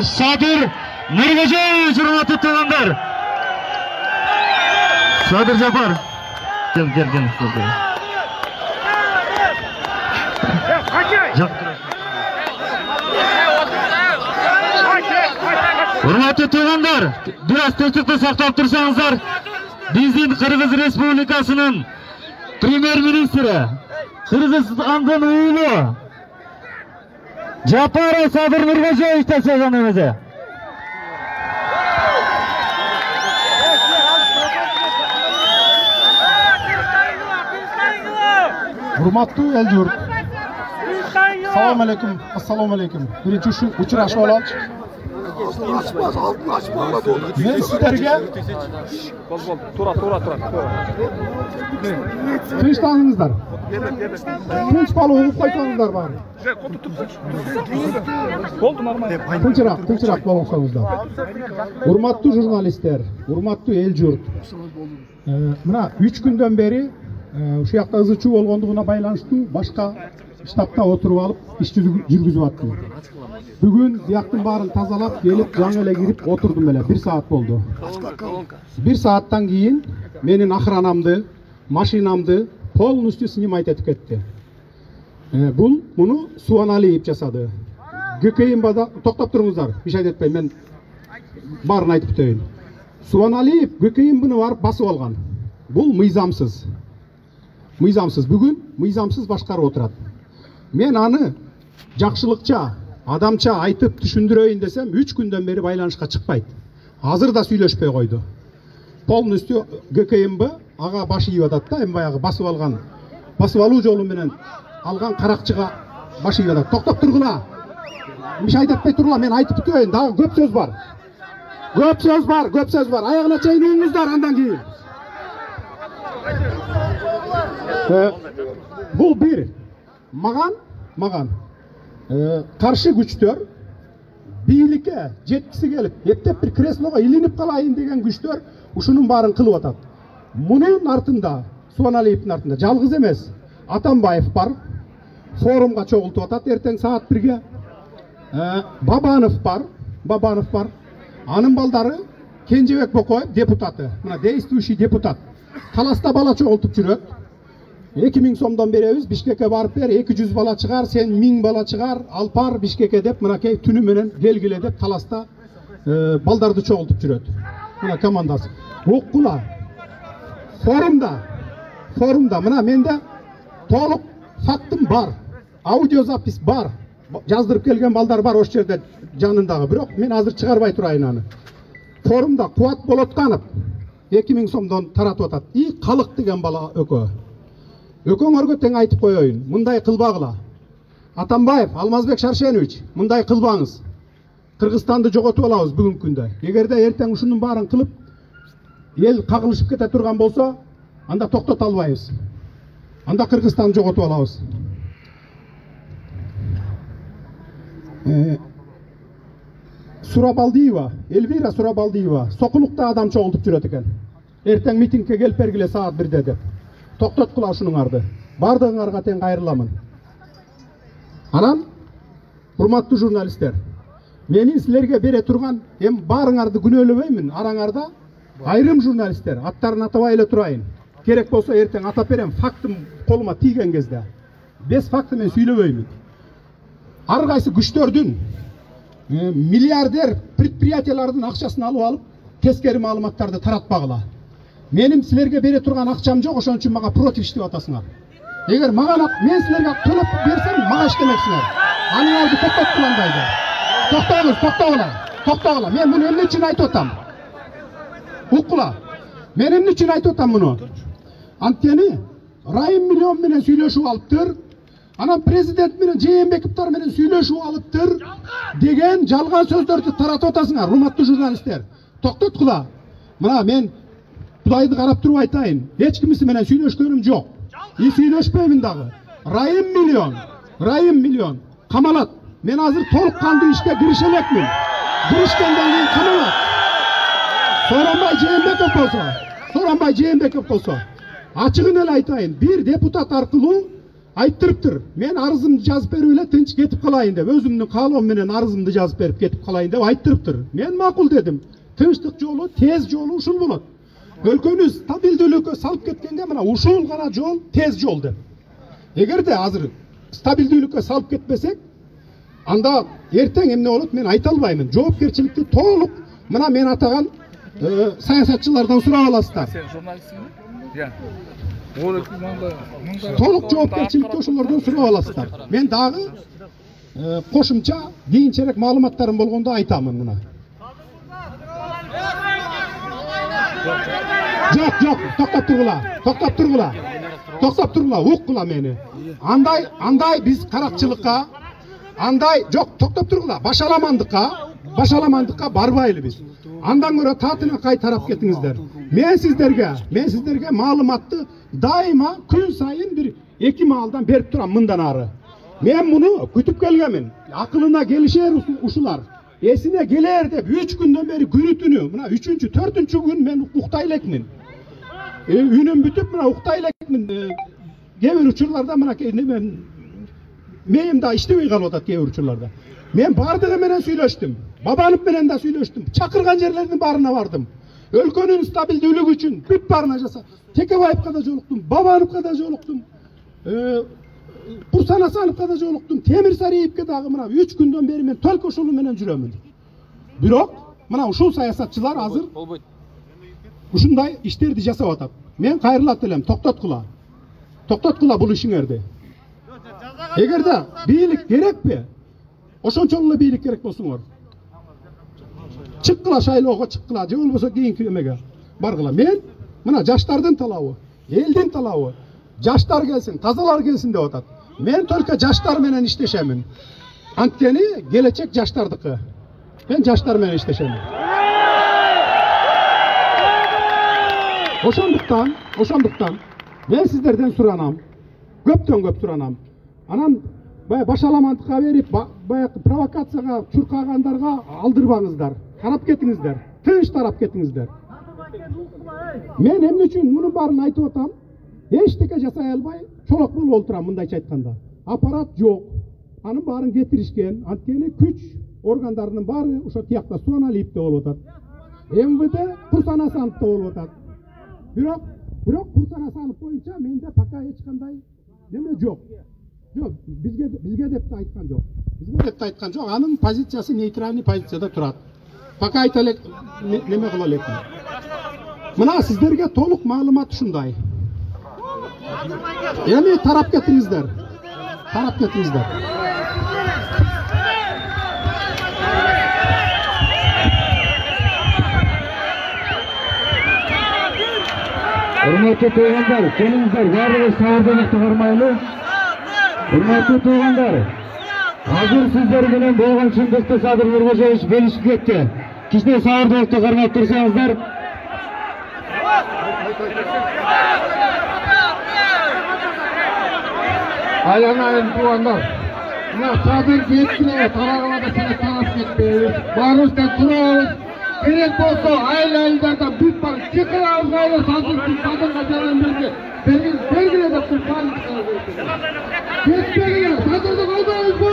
Sadır Nurgöcey hurmatly tuğanlar. Sadır Japar. Gel. Hurmatly tuğanlar, biraz tinchlikni saqlab tursanızlar. Bizning Qirg'iz Respublikasining Premier Ministri, Qirg'izistonning o'g'li Japarov Sadir Nurg'o'yev tashaganimiz. Hurmatli el yurt. Assalomu alaykum. Assalomu alaykum. Birinchi uchrashuv olamiz. Men sizlarga to'ra. Tinchlaningizlar. Tinch palo o'qib qo'ysangizlar bari. Bo'ldi normal. Tinchroq bo'lsangizlar. Hurmatli jurnalistlar, hurmatli el yurt. Mana 3 kundan beri o'sha yoqda izichu bo'lganligina байланыштуу boshqa shtabda o'tirib olib ish yurgizyapti. Bugun bu yoqning barini tozalab, kelib, жаңа kirib o'tirdim mana 1 soat bo'ldi. 1 soatdan keyin mening охранамды, mashinamды полностью снимать etib ketdi. Bunu Suvanaliyev жасады. ГКМБда to'xtab turingizlar. Bir şey aytpay, men barini aytib o'tayin. Suvanaliyev ГКМБni barib basib olgan. Bu miyzamsiz. Bugün miyzamsiz boshqarib o'tiradi. Men ani жақшылықча, адамча айтып түшүндүрөйүн десем 3 күндөн бери байланышка чыкпайт. Азыр да сүйлөшпөй койду. Полностью ГКМБ ага баш ийип атат да, эми баягы басып алуу жолу менен алган каракчыга баш ийип атат. Токтоп тургула. Бир şey айтпай тургула, мен айтып өтөйүн. Дагы көп сөз бар. Аягына чейин уңуңуздар андан кийин. Бул бир. Маған каршы күчтөр бийликке жеткиси келип, эптеп бир креслого илинип калайын деген күчтөр ушунун баарын кылып атат. Мунун артында, Суаналиевдин артында жалгыз эмес, Атамбаев бар, форумга чогултуп атат эртең саат 1-ге. Бабанов бар. Анын балдары Кенжебек Бокоев депутаты, мына действующий депутат. Таласта бала чогултуп жүрөт. 2000 сомдон беребиз, Бишкекке барып бер, 200 бала чыгар, сен 1000 бала чыгар, алпар Бишкекке деп, мынакей түнү менен келгиле деп таласта балдарды чогултуп жүрөт. Мына командасы. Оккула. Форумда мына менде толук фактым бар. Аудиозапись бар. Жаздырып келген балдар бар ошол жерде жанындагы. Бирок мен азыр чыгарбай турайын аны. Форумда Кубат Болотканов 2000 сомдон таратып атат. И Калык деген бала өкө. Өкөңөргө тең айтып коеюн, мындай кылбагыла. Атамбаев, Алмазбек Шаршенович, мындай кылбаңыз. Кыргызстанды жоготуп алабыз бүгүнкү күндө. Эгерде эртең ушунун баарын кылып, эл кагылышып кете турган болсо, анда токтото албайбыз. Анда Кыргызстанды жоготуп алабыз. Сурабалдиева, Эльвира Сурабалдиева, Сокулукта адам чогултуп жүрөт экен. Эртең митингге келип бергиле саат 1-де деп. Токтоткула ушунуңарды. Бардыгыңарга тең кайрыламын. Анан, урматтуу журналисттер, менин силерге бере турган, эми баарыңарды күнөөлөбөймүн, араңарда айрым журналисттер, аттарын атабай эле турайын. Керек болсо эртең атап берем, фактым колума тийген кезде. Без факты мен сүйлөбөймүн. Ар кайсы күчтөрдүн миллиардер предприятиялардын акчасын алып, тескери маалыматтарды таратпагыла. Менин силерге бере турган акчам жок, ошон үчүн мага против иштеп атасыңар. Эгер мага мен силерге төлөп берсем, мага иштемексиңер. Аныңарды токтоткуландайды. Токтогула. Мен муну эмне үчүн айтып атам? Уккула. Мен эмне үчүн айтып атам муну? Анткени Райым миллион менен сүйлөшүп алыптыр. Анан президент менен Жээнбековдор менен сүйлөшүп алыптыр деген жалган сөздөрдү таратып атасыңар, урматтуу журналисттер. Токтоткула. Мына мен Кудайды карап туруп айтайын. Эч кимиси менен сүйлөшкөнүм жок. И сүйлөшпөймүн дагы. Райым миллион камалат. Мен азыр толук кандуу ишке кирише элекмин. Киришкенден кийин камалат. Сооронбай Жээнбеков болсо. Ачыгын эле айтайын. Bir депутат аркылуу Ayttırıптır. Men arızımды жазып берип эле тынч кетип калайын деп, өзүмдүн каалоом менен арызымды жазып берип кетип калайын деп айттырыптыр. Мен макул дедим. Тынчтык жолу, тез жолу ушул болот. Өлкөнү стабилдүүлүккө салып кеткенге мына ушул гана жол, тез жол деп. Эгерде азыр стабилдүүлүккө салып кетпесек, анда эртең эмне болот мен айта албаймын. Жоопкерчиликти толук мына мен атаган саясатчылардан сурап аласыздар. Сен журналистсиңби? Толук жоопкерчиликти ошолордон сурап аласыздар. Мен дагы кошумча кийинчерээк маалыматтарым болгондо айтамын мына. Жок, токтоп тургула, уккула мени. Андай биз каракчылыкка, андай жок, токтоп тургула, башаламандыкка барбайлы биз. Андан көрө татынакай тарап кетиңиздер. Мен сиздерге маалыматты дайыма күн сайын бир 2 маалдан берип турам мындан ары. Мен муну күтүп келгенмин. Акылына келишер ушулар. Эсине келер деп 3 күндөн бери күнү-түнү, мына 3-4 күн мен уктай элекмин. Үнүм бүтүп мына уктай элекмин. Кээ бир учурларда мына мээм да иштебей калып атат кээ бир учурларда. Мен бардыгы менен сүйлөштүм. Бабанов менен да сүйлөштүм. Чакырган жерлердин баарына бардым. Өлкөнүн стабилдүүлүгү үчүн бүт баарына жаса. Текебаевка да жолуктум, Бабановго да жолуктум. Бурсан Асановго да жолуктум. Темир Сариевке дагы мына 3 күндөн бери мен только ушул менен жүрөмүн. Бирок мына ушул саясатчылар азыр ушундай иштерди жасап атат. Мен кайрылат элем, токтоткула бул ишиңерди. Эгерде бийлик керекпи? Ошончол эле бийлик керек болсоңор. Чыккыла шайлоого чыккыла, же болбосо кийинки эмеге баргыла. Мен мына жаштардын талабы, элдин талабы, жаштар келсин, тазалар келсин деп атат. Мен только жаштар менен иштешемин. Анткени келечек жаштардыкы. Мен жаштар менен иштешемин. Ошондуктан мен сиздерден суранам. Көптөн суранам. Анан башаламандыкка берип, баягы провокацияга чуркагандарга алдырбаңыздар. Тарап кетиңиздер. Тынч тарап кетиңиздер. Мен эмне үчүн мунун баарын айтып атам? Эчтеке жасай албай, чолок болуп олтурам мындайча айтканда. Аппарат жок. Анын баарын кетиришкен. Анткени күч органдарынын баары ошо тиякта Суаналиевде болуп атат. МВД Бурсан Асановдо болуп атат. Бирок Бурсан Асанов боюнча менде пока эч кандай неме жок. Жок, бизге деп айткан жок. Анын позициясы нейтральный позицияда турат. Пока айта элек неме кыла элекмин. Мына сиздерге толук маалымат ушундай. Эми тарап кетиңиздер. Урматтуу туугандар, келиңиздер, баардыгы саардыгы кармайлы. Урматтуу туугандар, азыр сиздер менен болгон чындыкты Садыр Нуркожоевич белишип кетти. Кичине саардыгы кармап турсаңыздар. Айланайын туугандар. Мына Садыр кеткиле тарагылада сene тарап кетпейбиз. Баарыбыздан турабыз. Керек болсо айыл-айылдардан бүт бар чыкырабыз айыл Садырга жаран бергиле деп баарын кетпегиле. Садырды колдойбузбу?